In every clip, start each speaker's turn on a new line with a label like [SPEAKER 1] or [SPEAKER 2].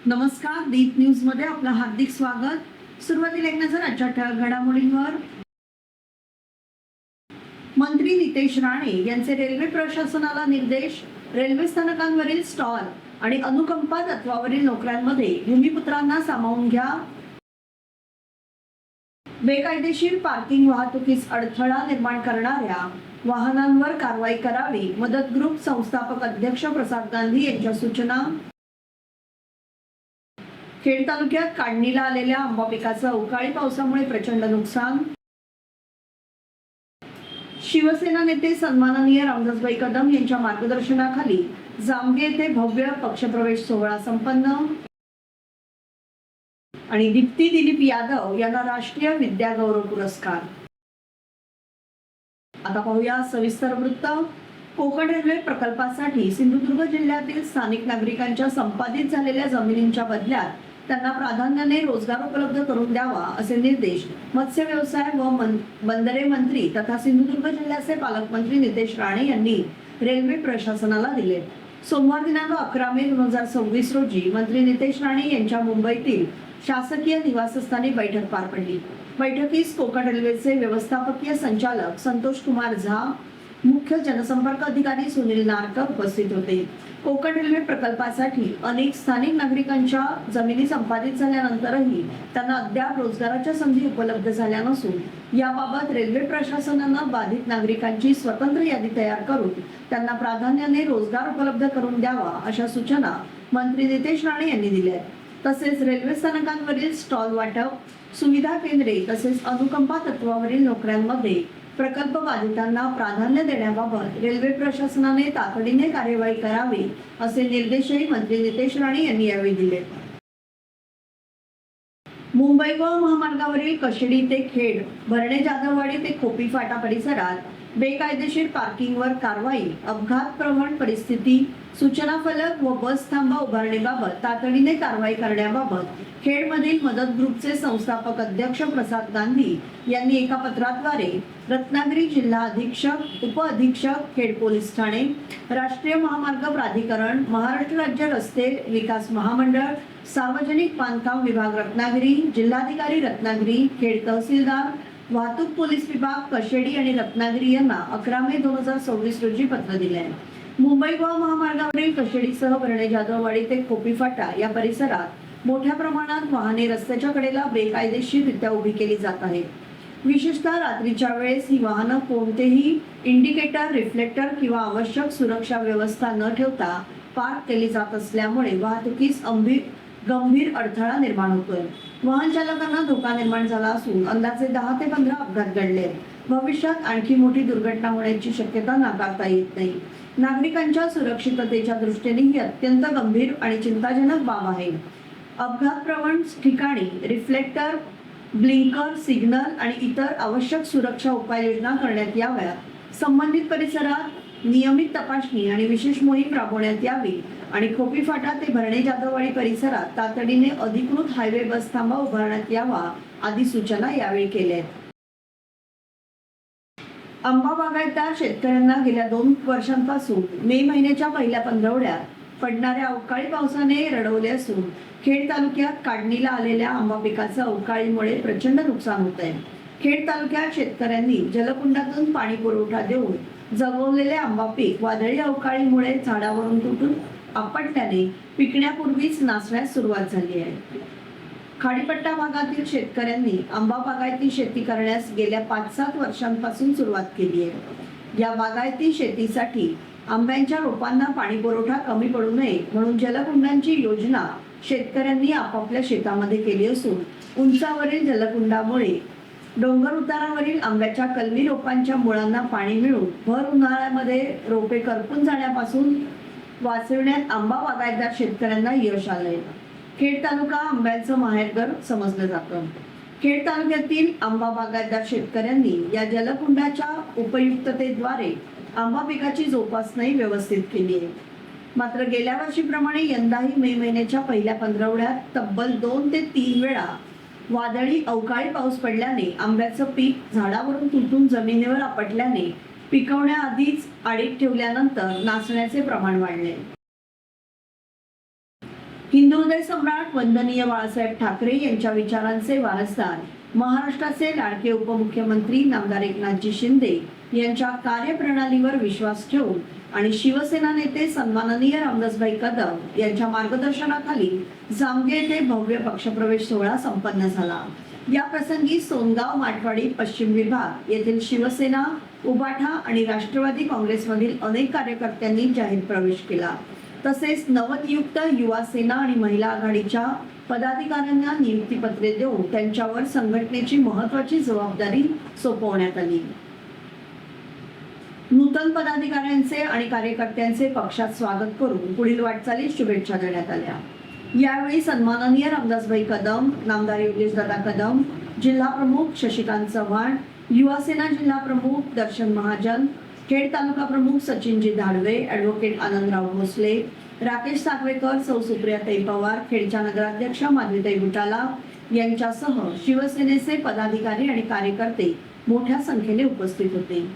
[SPEAKER 1] नमस्कार, दीप न्यूज मध्ये आपलं हार्दिक स्वागत। सुरुवातीला एक नजर आजच्या ठळक घडामोडींवर। मंत्री नितेश राणे यांचे रेल्वे प्रशासनाला निर्देश। रेल्वे स्थानकांवरील स्टॉल आणि अनुकंपा तत्वावरील नोकऱ्यांमध्ये भूमिपुत्रांना सामावून घ्या। बेकायदेशीर पार्किंग वाहतुकीस अडथळा निर्माण करणाऱ्या वाहनांवर कारवाई करावी। मदत ग्रुप संस्थापक अध्यक्ष प्रसाद गांधी यांच्या सूचना। खेड तालुक्यात काढणीला आलेल्या आंबा पिकाचं अवकाळी पावसामुळे प्रचंड नुकसान। शिवसेना नेते सन्माननीय रामदासभाई कदम यांच्या मार्गदर्शनाखाली जामगे येथे भव्य पक्षप्रवेश सोहळा संपन्न। आणि दीप्ती दिलीप यादव यांना राष्ट्रीय विद्या गौरव पुरस्कार। आता पाहूया सविस्तर वृत्त। कोकण रेल्वे प्रकल्पासाठी सिंधुदुर्ग जिल्ह्यातील स्थानिक नागरिकांच्या संपादित झालेल्या जमिनींच्या बदल्यात त्यांना प्राधान्याने रोजगार उपलब्ध करून द्यावा असे निर्देश मत्स्य व्यवसाय व बंदरे मंत्री तथा सिंधुदुर्ग जिल्ह्याचे पालकमंत्री नितेश राणे यांनी रेल्वे प्रशासनाला दिले। सोमवार दिनांक 11 मे 2026 रोजी मंत्री नितेश राणे यांच्या मुंबईतील शासकीय निवासस्थानी बैठक पार पडली। बैठकीस कोकण रेल्वेचे व्यवस्थापकीय संचालक संतोष कुमार झा, मुख्य जनसंपर्क अधिकारी सुनील नारकर उपस्थित होते। कोकण रेल्वे प्रकल्पासाठी अनेक स्थानिक नागरिकांच्या जमिनी संपादित झाल्यानंतरही त्यांना अद्याप रोजगाराच्या संधी उपलब्ध झाल्या नसून याबाबत रेल्वे प्रशासनानं बाधित नागरिकांची स्वतंत्र यादी तयार करून त्यांना प्राधान्याने रोजगार उपलब्ध करून द्यावा अशा सूचना मंत्री नितेश राणे यांनी दिल्या। तसेच रेल्वे स्थानकांवरील स्टॉल वाटप, सुविधा केंद्रे तसेच अनुकंपा तत्वावरील नोकऱ्यांमध्ये प्रकल्प बाधितांना प्राधान्य देण्याबाबत रेल्वे प्रशासनाने तातडीने कार्यवाही करावी असे निर्देशही मंत्री नितेश राणे यांनी यावेळी दिले। मुंबई गोवा महामार्गावरील कशेडी ते खेड, भरणे जाधववाडी ते खोपी फाटा परिसरात बेकायदेशीर पार्किंगवर कारवाई, अपघात प्रवण परिस्थिती, सूचना फलक व बस थांबा उभारणीबाबत तातडीने कारवाई करण्याबाबत खेडमधील मदत ग्रुपचे संस्थापक अध्यक्ष प्रसाद गांधी यांनी एका पत्राद्वारे रत्नागिरी जिल्हा अधीक्षक, उप अधीक्षक, खेड पोलीस ठाणे, राष्ट्रीय महामार्ग प्राधिकरण, महाराष्ट्र राज्य रस्ते विकास महामंडळ, सार्वजनिक बांधकाम विभाग रत्नागिरी, जिल्हाधिकारी रत्नागिरी, खेड तहसीलदार, वाहतूक पोलीस विभाग कशेडी आणि रत्नागिरी यांना 11 मे 2026 रोजी पत्र दिले आहे। मुंबई गोवा महामार्गावरील कशेडीसह भरणे जाधववाडी ते खोपी फाटा या परिसरात मोठ्या प्रमाणात वाहने रस्त्याच्या कडेला बेकायदेशीररित्या उभी केली जात आहेत। विशेषतः रात्रीच्या वेळेस ही वाहनं कोणतेही इंडिकेटर, रिफ्लेक्टर किंवा आवश्यक सुरक्षा व्यवस्था न ठेवता पार्क केली जात असल्यामुळे वाहतुकीस गंभीर अडथळा निर्माण होतोय। वाहन चालकांना धोका निर्माण झाला असून अंदाजे 10 ते 15 अपघात घडले। भविष्यात आणखी मोठी दुर्घटना होण्याची शक्यता नाकारता येत नाही। नागरिकांच्या सुरक्षिततेच्या दृष्टीने ही अत्यंत गंभीर आणि चिंताजनक बाब आहे। अपघात प्रवण ठिकाणी रिफ्लेक्टर, ब्लिंकर, सिग्नल आणि इतर आवश्यक सुरक्षा उपाययोजना करण्यात याव्यात। संबंधित परिसरात नियमित तपासणी आणि विशेष मोहीम राबवण्यात यावी आणि खोपी फाटा ते भरणे जाधववाडी परिसरात तातडीने अधिकृत हायवे बस थांबा उभारण्यात यावा आदी सूचना यावेळी केल्या आहेत। आंबा बागायतदार शेतकऱ्यांना गेल्या 2 वर्षांपासून मे महिन्याच्या पहिल्या पंधरवड्यात पडणाऱ्या अवकाळी पावसाने रडवले असून खेड तालुक्यात काढणीला आलेल्या आंबा पिकाचं अवकाळीमुळे प्रचंड नुकसान होत आहे। खेड तालुक्यात शेतकऱ्यांनी जलकुंडातून पाणी पुरवठा देऊन जगवलेले आंबा पीक वादळी अवकाळीमुळे झाडावरून तुटून आपटल्याने पिकण्यापूर्वीच नासण्यास सुरुवात झाली आहे। खाडीपट्टा भागातील शेतकऱ्यांनी आंबा बागायती शेती करण्यास गेल्या 5-7 वर्षांपासून सुरुवात केली आहे। या बागायती शेतीसाठी आंब्याच्या रोपांना पाणी पुरवठा कमी पडू नये म्हणून जलकुंडांची योजना शेतकऱ्यांनी आपापल्या शेतामध्ये केली असून उंचावरील जलकुंडामुळे डोंगर उतारावरील आंब्याच्या कलमी रोपांच्या मुळांना पाणी मिळून भर उन्हाळ्यामध्ये रोपे करपून जाण्यापासून वाचविण्यात आंबा बागायतदार शेतकऱ्यांना यश आलंय। खेड तालुका आंब्याचं माहेरघर समजलं जातं। खेड तालुक्यातील आंबा बागायतदार शेतकऱ्यांनी या जलकुंडाच्या उपयुक्ततेद्वारे आंबा पिकाची जोपासनाही व्यवस्थित केली आहे। मात्र गेल्या वर्षीप्रमाणे यंदाही मे महिन्याच्या पहिल्या पंधरवड्यात तब्बल 2 ते 3 वेळा वादळी अवकाळी पाऊस पडल्याने आंब्याचं पीक झाडावरून तुटून जमिनीवर आपटल्याने पिकवण्याआधीच आडीत ठेवल्यानंतर नासण्याचे प्रमाण वाढले। हिंदुहृदय सम्राट वंदनीय बाळासाहेब ठाकरे यांच्या विचारांचे वारसदार महाराष्ट्राचे लाडके उपमुख्यमंत्री नामदार एकनाथजी शिंदे यांच्या कार्यप्रणालीवर विश्वास ठेवून आणि शिवसेना नेते सन्माननीय रामदासभाई कदम यांच्या मार्गदर्शनाखाली जामगे येथे भव्य पक्षप्रवेश सोहळा संपन्न झाला। या प्रसंगी सोनगाव माटवाडी पश्चिम विभाग येथील शिवसेना, उबाठा आणि राष्ट्रवादी काँग्रेसमधील अनेक कार्यकर्त्यांनी जाहीर प्रवेश केला। तसेच नवनियुक्त युवा सेना आणि महिला आघाडीच्या पदाधिकाऱ्यांना नियुक्तीपत्रे देऊन त्यांच्यावर संघटनेची महत्त्वाची जबाबदारी सोपवण्यात आली। नूतन पदाधिकाऱ्यांचे आणि कार्यकर्त्यांचे पक्षात स्वागत करून पुढील वाटचालीस शुभेच्छा देण्यात आल्या। यावेळी सन्माननीय रामदासभाई कदम, नामदार योगेशदादा कदम, जिल्हा प्रमुख शशिकांत चव्हाण, युवा सेना जिल्हा प्रमुख दर्शन महाजन, खेड तालुका प्रमुख सचिनजी धाडवे, ॲडव्होकेट आनंदराव भोसले, राकेश साखवेकर, सौ सुप्रियाताई पवार, खेडच्या नगराध्यक्ष माधवीताई बुटाला यांच्यासह शिवसेनेचे पदाधिकारी आणि कार्यकर्ते मोठ्या संख्येने उपस्थित होते।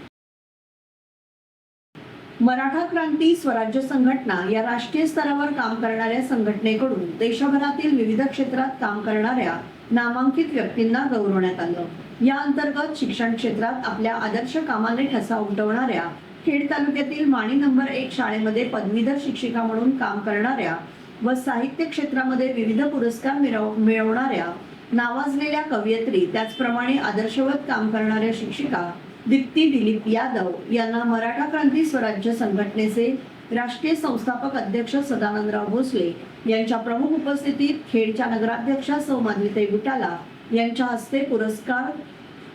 [SPEAKER 1] मराठा क्रांती स्वराज्य संघटना या राष्ट्रीय स्तरावर काम करणाऱ्या संघटनेकडून देशभरातील विविध क्षेत्रात काम करणाऱ्या नामांकित व्यक्तींना गौरवण्यात आलं। या अंतर्गत शिक्षण क्षेत्रात आपल्या आदर्श कामाने ठसा उमटवणाऱ्या खेड तालुक्यातील माणी नंबर 1 शाळेमध्ये पदवीधर शिक्षिका म्हणून काम करणाऱ्या व साहित्य क्षेत्रामध्ये विविध पुरस्कार मिळवणाऱ्या नावाजलेल्या कवयित्री, त्याचप्रमाणे आदर्शवत काम करणाऱ्या शिक्षिका दीप्ती दिलीप यादव यांना मराठा क्रांती स्वराज्य संघटनेचे राष्ट्रीय संस्थापक अध्यक्ष सदानंदराव भोसले यांच्या प्रमुख उपस्थितीत खेडच्या नगराध्यक्षा सौ माधवीताई बुटाला यांच्या हस्ते पुरस्कार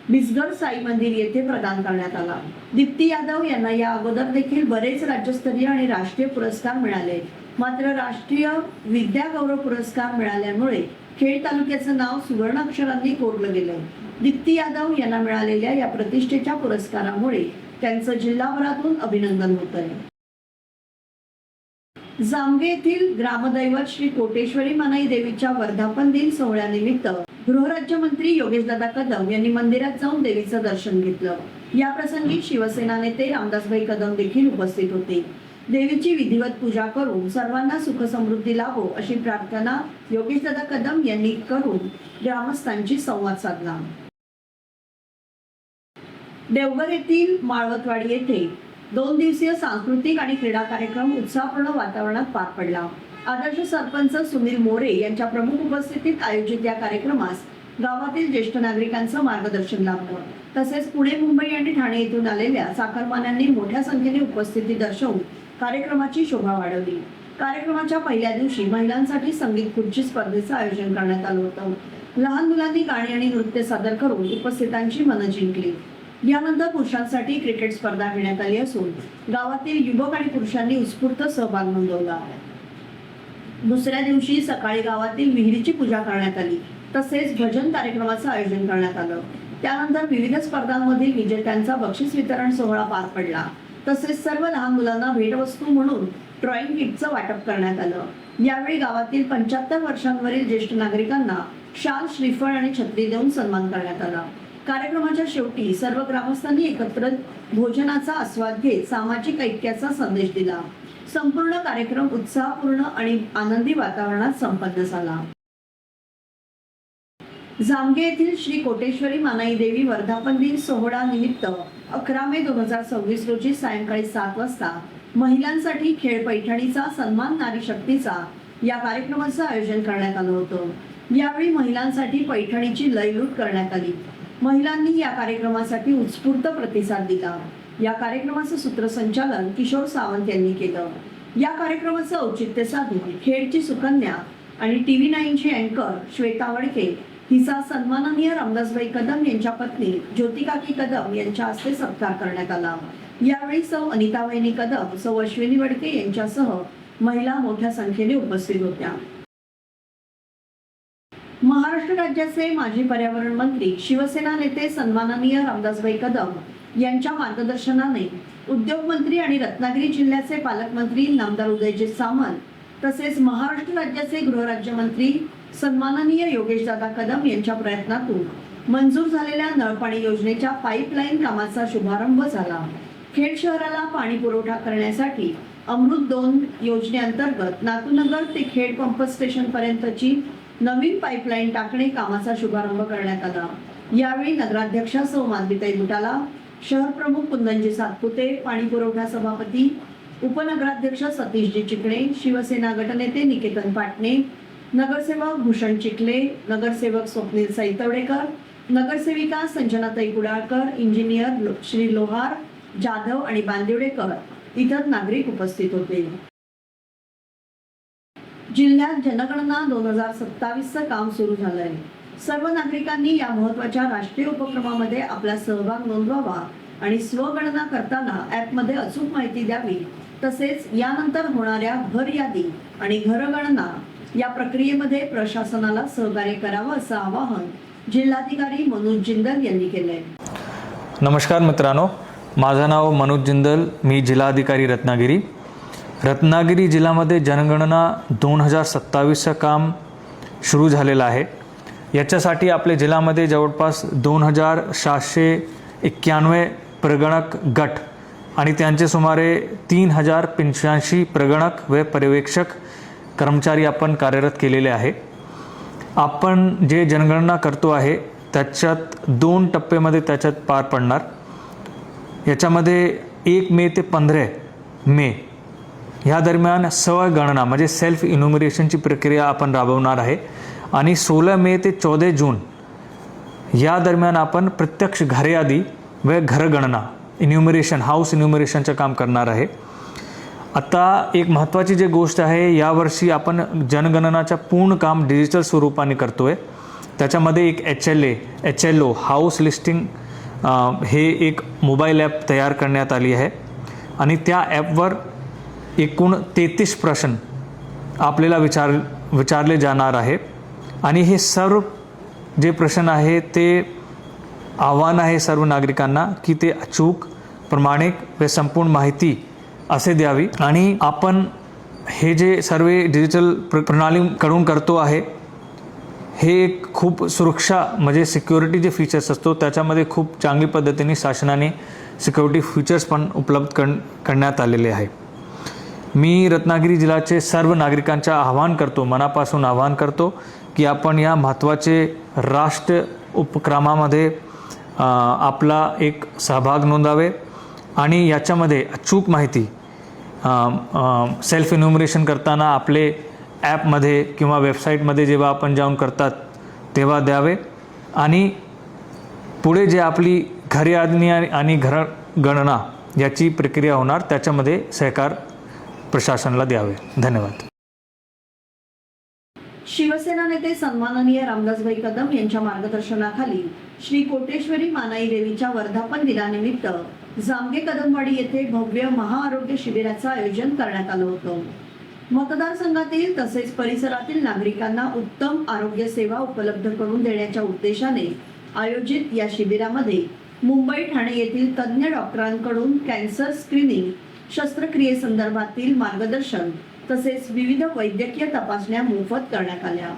[SPEAKER 1] बिसगड साई मंदिर येथे प्रदान करण्यात आला। दीप्ती यादव यांना या अगोदर देखील बरेच राज्यस्तरीय आणि राष्ट्रीय पुरस्कार मिळाले, मात्र राष्ट्रीय विद्या गौरव पुरस्कार मिळाल्यामुळे खेड तालुक्याचं नाव सुवर्ण अक्षरांनी कोरलं गेलं। दीप्ती यादव यांना मिळालेल्या या प्रतिष्ठेच्या पुरस्कारामुळे त्यांचं जिल्हाभरातून अभिनंदन होत आहे। जामगे येथील ग्रामदैवत श्री कोटेश्वरी मानाई देवीच्या वर्धापन दिन सोहळ्यानिमित्त गृहराज्यमंत्री योगेशदादा कदम यांनी मंदिरात जाऊन देवीचं दर्शन घेतलं। या प्रसंगी शिवसेना नेते रामदासभाई कदम देखील उपस्थित होते। देवीची विधिवत पूजा करून सर्वांना सुख समृद्धी लाभो अशी प्रार्थना योगेशदादा कदम यांनी करून ग्रामस्थांशी संवाद साधला। देवघर येथील माळवतवाडी येथे 2 दिवसीय सांस्कृतिक आणि क्रीडा कार्यक्रम उत्साहपूर्ण वातावरणात पार पडला। आदर्श सरपंच सुनील मोरे यांच्या प्रमुख उपस्थितीत आयोजित या कार्यक्रमास गावातील ज्येष्ठ नागरिकांचं मार्गदर्शन लाभलं। तसेच पुणे, मुंबई आणि ठाणे येथून आलेल्या चाकरमान्यांनी मोठ्या संख्येने उपस्थिती दर्शवून कार्यक्रमाची शोभा वाढवली। कार्यक्रमाच्या पहिल्या दिवशी महिलांसाठी संगीत खुर्ची स्पर्धेचं आयोजन करण्यात आलं होतं। लहान मुलांनी गाणी आणि नृत्य सादर करून उपस्थितांची मनं जिंकली। यानंतर पुरुषांसाठी क्रिकेट स्पर्धा घेण्यात आली असून गावातील युवक आणि पुरुषांनी उत्स्फूर्त सहभाग नोंदवला। दुसऱ्या दिवशी सकाळी गावातील विहिरीची पूजा करण्यात आली, तसेच भजन कार्यक्रमाचं आयोजन करण्यात आलं। त्यानंतर विविध स्पर्धांमधील विजेत्यांचा बक्षीस वितरण सोहळा पार पडला। तसेच सर्व लहान मुलांना भेटवस्तू म्हणून ड्रॉइंग किटचं वाटप करण्यात आलं। यावेळी गावातील 75 वर्षांवरील ज्येष्ठ नागरिकांना शाल, श्रीफळ आणि छत्री देऊन सन्मान करण्यात आला। कार्यक्रमाच्या शेवटी सर्व ग्रामस्थांनी एकत्र भोजनाचा आस्वाद घेत सामाजिक ऐक्याचा संदेश दिला। संपूर्ण कार्यक्रम उत्साहपूर्ण आणि आनंदी वातावरणात संपन्न झाला। जामगे येथील श्री कोटेश्वरी मानाई देवी वर्धापन दिन सोहळा निमित्त 11 मे 2026 रोजी सायंकाळी 7 वाजता महिलांसाठी खेळ पैठणीचा सन्मान नारी शक्तीचा या कार्यक्रमाचं आयोजन करण्यात आलं होतं। यावेळी महिलांसाठी पैठणीची लयलूट करण्यात आली। महिलांनी या कार्यक्रमासाठी उत्स्फूर्त प्रतिसाद दिला। या कार्यक्रमाचं सूत्रसंचालन किशोर सावंत यांनी केलं। या कार्यक्रमाचं औचित्य साधून खेडची सुकन्या आणि टीव्ही 9ची अँकर श्वेता वडके हिचा सन्माननीय रामदासभाई कदम यांच्या पत्नी ज्योतिकाकी कदम यांच्या हस्ते सत्कार करण्यात आला। यावेळी सौ अनिताबाई कदम, सौ अश्विनी वडके यांच्यासह महिला मोठ्या संख्येने उपस्थित होत्या। महाराष्ट्र राज्याचे माजी पर्यावरण मंत्री, शिवसेना नेते सन्माननीय रामदासभाई कदम यांच्या मार्गदर्शनाने उद्योग मंत्री आणि रत्नागिरी जिल्ह्याचे पालकमंत्री नामदार उदयजित सामंत, तसेच महाराष्ट्र राज्याचे गृहराज्यमंत्री सन्माननीय योगेशदादा कदम यांच्या प्रयत्नातून मंजूर झालेल्या नळपाणी योजनेच्या पाईपलाईन कामाचा शुभारंभ झाला। खेड शहराला पाणी पुरवठा करण्यासाठी अमृत 2 योजनेअंतर्गत नातूनगर ते खेड पंप स्टेशन पर्यंतची नवीन पाईपलाईन टाकणे कामाचा शुभारंभ करण्यात आला। यावेळी नगराध्यक्ष सौ माधवीताई बुटाला, शहर प्रमुख कुंदनजी सातपुते, पाणी पुरवठा सभापती उपनगराध्यक्ष सतीशजी चिकणे, शिवसेना गटनेते निकेतन पाटणे, नगरसेवक भूषण चिखले, नगरसेवक स्वप्नील सैतवडेकर, नगरसेविका संजनाताई कुडाळकर, इंजिनियर श्री लोहार, जाधव आणि बांदिवडेकर इतर नागरिक उपस्थित होते। जिल्ह्यात जनगणना 2027चं काम सुरू झालंय। सर्व नागरिकांनी या महत्त्वाच्या राष्ट्रीय उपक्रमामध्ये आपला सहभाग नोंदवावा आणि स्वगणना करताना ॲपमध्ये अचूक माहिती द्यावी। तसेच यानंतर होणाऱ्या घर यादी आणि घरगणना या प्रक्रियेमध्ये प्रशासनाला सहकार्य करावं असं आवाहन जिल्हाधिकारी मनोज जिंदल यांनी केलंय।
[SPEAKER 2] नमस्कार मित्रांनो, माझं नाव मनोज जिंदल, मी जिल्हाधिकारी रत्नागिरी जिल्ह्यामध्ये जनगणना 2027चं काम सुरू झालेलं आहे। याच्यासाठी आपल्या जिल्ह्यामध्ये जवळपास 2791 प्रगणक गट आणि त्यांचे सुमारे 3085 प्रगणक व पर्यवेक्षक कर्मचारी आपण कार्यरत केलेले आहे। आपण जे जनगणना करतो आहे त्याच्यात 2 टप्प्यामध्ये त्याच्यात पार पडणार। याच्यामध्ये 1 मे ते 15 मे ह्या दरम्यान स्वगणना म्हणजे सेल्फ इन्युमरेशनची प्रक्रिया आपण राबवणार आहे आणि 16 मे ते 14 जून या दरम्यान आपण प्रत्यक्ष घरयादी व घरगणना इन्युमरेशन हाऊस इन्युमरेशनचं काम करणार आहे। आता एक महत्त्वाची जी गोष्ट आहे, यावर्षी आपण जनगणनाचं पूर्ण काम डिजिटल स्वरूपाने करतोय। त्याच्यामध्ये एक HLO हाऊस लिस्टिंग हे एक मोबाईल ॲप तयार करण्यात आली आहे आणि त्या ॲपवर एकूण 33 प्रश्न आपल्याला विचारले जाणार आहे आणि हे सर्व जे प्रश्न आहे ते आव्हान आहे सर्व नागरिकांना की ते अचूक, प्रामाणिक व संपूर्ण माहिती असे द्यावी। आणि आपण हे जे सर्व डिजिटल प्रणालीकडून करतो आहे हे खूप सुरक्षा म्हणजे सिक्युरिटी जे फीचर्स असतो त्याच्यामध्ये खूप चांगली पद्धतीने शासनाने सिक्युरिटी फीचर्स पण उपलब्ध करण्यात आलेले आहे। मी रत्नागिरी जिल्ह्याचे सर्व नागरिकांचे मनापासून आवाहन करतो की आपण या महत्त्वाचे राष्ट्र उपक्रमामध्ये आपला एक सहभाग नोंदवावे आणि याच्यामध्ये अचूक माहिती सेल्फ इन्युमरेशन करताना आपले ॲपमध्ये किंवा वेबसाईटमध्ये जेव्हा आपण जाऊन करतात तेव्हा द्यावे आणि पुढे जे आपली घरयादी आणि घरगणना याची प्रक्रिया होणार त्याच्यामध्ये सहकार प्रशासनाला द्यावे। धन्यवाद।
[SPEAKER 1] शिवसेना नेते सन्माननीय रामदासभाई कदम यांच्या मार्गदर्शनाखाली श्री कोटेश्वरी मानाई देवीच्या वर्धापन दिनानिमित्त जामगे कदमवाडी येथे भव्य महाआरोग्य शिबिराचं आयोजन करण्यात आलं होतं। मतदारसंघातील तसेच परिसरातील नागरिकांना उत्तम आरोग्य सेवा उपलब्ध करून देण्याच्या उद्देशाने आयोजित या शिबिरामध्ये मुंबई ठाणे येथील तज्ज्ञ डॉक्टरांकडून कॅन्सर स्क्रीनिंग, शस्त्रक्रियेसंदर्भातील मार्गदर्शन तसेच विविध वैद्यकीय तपासण्या मोफत करण्यात आल्या।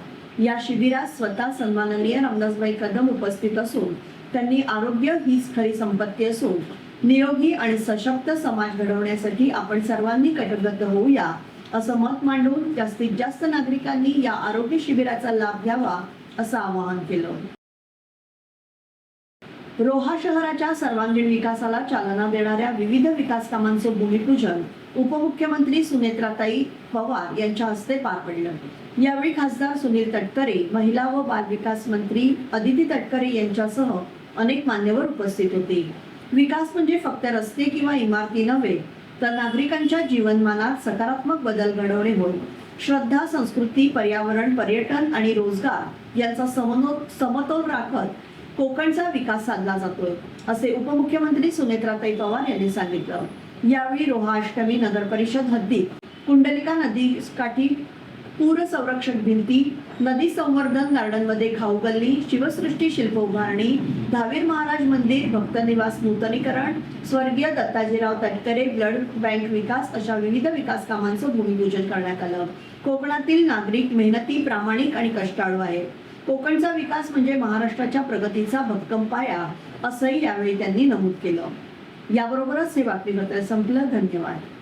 [SPEAKER 1] या शिबिरात स्वतः सन्माननीय रामदासभाई कदम उपस्थित असून त्यांनी आरोग्य हीच खरी संपत्ती असून निरोगी आणि सशक्त समाज घडवण्यासाठी आपण सर्वांनी कटिबद्ध होऊया असं मत मांडून जास्तीत जास्त नागरिकांनी या आरोग्य शिबिराचा लाभ घ्यावा असं आवाहन केलं। रोहा शहराच्या सर्वांगीण विकासाला चालना देणाऱ्या विविध विकास कामांचे भूमिपूजन उपमुख्यमंत्री सुनेत्राताई पवार यांच्या हस्ते पार पडलं। यावेळी खासदार सुनील तटकरे, महिला व बाल विकास मंत्री अदिती तटकरे यांच्यासह अनेक मान्यवर उपस्थित होते। विकास म्हणजे फक्त रस्ते किंवा इमारती नव्हे तर नागरिकांच्या जीवनमानात सकारात्मक बदल घडवणे होय। श्रद्धा, संस्कृती, पर्यावरण, पर्यटन आणि रोजगार यांचा समतोल राखत कोकणचा विकास साधला जातोय असे उपमुख्यमंत्री सुनेत्राताई पवार यांनी सांगितलं। यावेळी रोहा अष्टमी नगर परिषद हद्दीत कुंडलिका नदी काठी पूर संरक्षक भिंती, नदी संवर्धन गार्डनमध्ये खाऊ गल्ली, शिवसृष्टी शिल्प उभारणी, दहावीर महाराज मंदिर, भक्त निवास नूतनीकरण, स्वर्गीय दत्ताजीराव तटकरे ब्लड बँक विकास अशा विविध विकास कामांचं भूमिपूजन करण्यात आलं। कोकणातील नागरिक मेहनती, प्रामाणिक आणि कष्टाळू आहेत। कोकणचा विकास म्हणजे महाराष्ट्राच्या प्रगतीचा भक्कम पाया असंही यावेळी त्यांनी नमूद केलं। याबरोबरच हे बातमीपत्र संपलं। धन्यवाद।